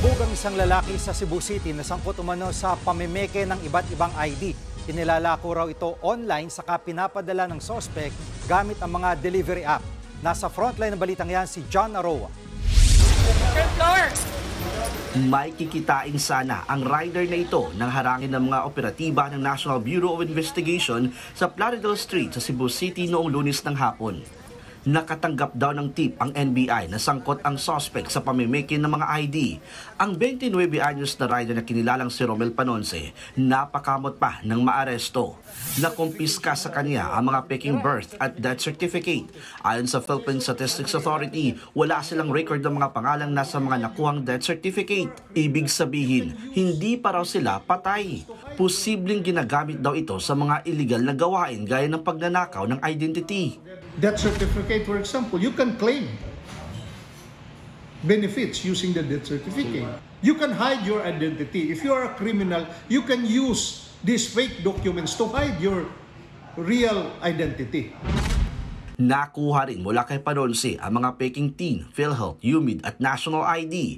Nalubog ang isang lalaki sa Cebu City na sangkot umano sa pamimeke ng iba't ibang ID. Inilalako raw ito online saka pinapadala ng suspect gamit ang mga delivery app. Nasa frontline ng balitang yan si John Aroa. May kikitain sana ang rider na ito nang harangin ng mga operatiba ng National Bureau of Investigation sa Plaridel Street sa Cebu City noong Lunes ng hapon. Nakatanggap daw ng tip ang NBI na sangkot ang suspect sa pamimeke ng mga ID. Ang 29 anyos na rider na kinilalang si Romel Panonce, napakamot pa ng maaresto. Nakumpiska sa kanya ang mga peking birth at death certificate. Ayon sa Philippine Statistics Authority, wala silang record ng mga pangalang nasa mga nakuhang death certificate. Ibig sabihin, hindi pa raw sila patay. Posibleng ginagamit daw ito sa mga illegal na gawain gaya ng pagnanakaw ng identity. Death certificate, for example, you can claim benefits using the death certificate. You can hide your identity. If you are a criminal, you can use these fake documents to hide your real identity. Nakuha rin mula kay Panonce ang mga peking TIN, PhilHealth, UMID at National ID.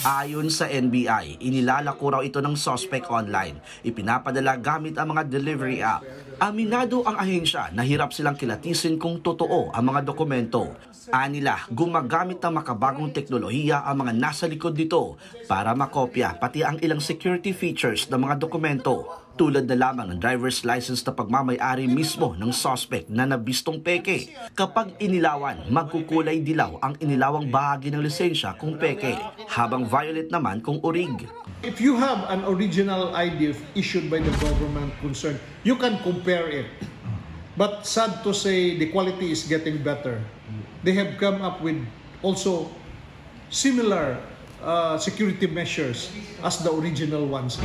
Ayon sa NBI, inilalako raw ito ng suspect online. Ipinapadala gamit ang mga delivery app. Aminado ang ahensya na hirap silang kilatisin kung totoo ang mga dokumento. Anila, gumagamit ng makabagong teknolohiya ang mga nasa likod nito para makopya pati ang ilang security features ng mga dokumento. Tulad na lamang ng driver's license na pagmamay-ari mismo ng suspect na nabistong peke. Kapag inilawan, magkukulay dilaw ang inilawang bahagi ng lisensya kung peke, habang violet naman kung orig. If you have an original ID issued by the government concerned, you can compare it. But sad to say, the quality is getting better. They have come up with also similar security measures as the original ones.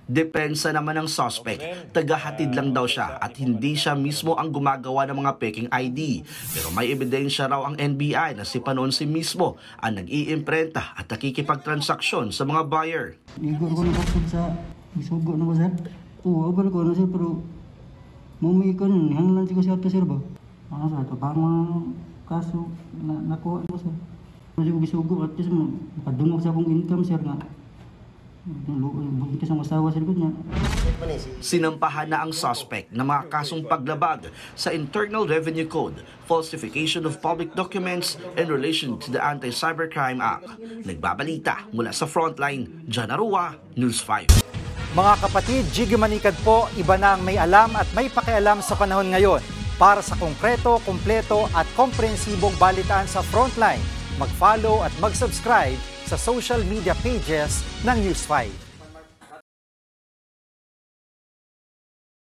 Depensa naman ng suspect, tagahatid lang daw siya at hindi siya mismo ang gumagawa ng mga peking ID. Pero may ebidensya raw ang NBI na si Panonce mismo ang nag-iimprenta at nakikipagtransaksyon sa mga buyer. Igor ko nakapag sa isugo na ba sir? Oo, abal ko na sir pero mumikon, hanglan siya siya ito sir ba? Ano sir, ito parang kaso nakuha ko sir. Kasi ko gisugo at least makadungog sa akong income sir nga. Sinampahan na ang suspect ng mga kasong paglabag sa Internal Revenue Code, falsification of public documents in relation to the Anti-Cybercrime Act. Nagbabalita mula sa Frontline, John Aroa, News 5. Mga kapatid, Jiggy Manikad po, iba na ang may alam at may pakialam sa panahon ngayon. Para sa konkreto, kumpleto at komprehensibong balitaan sa Frontline, mag-follow at mag-subscribe sa social media pages ng News 5.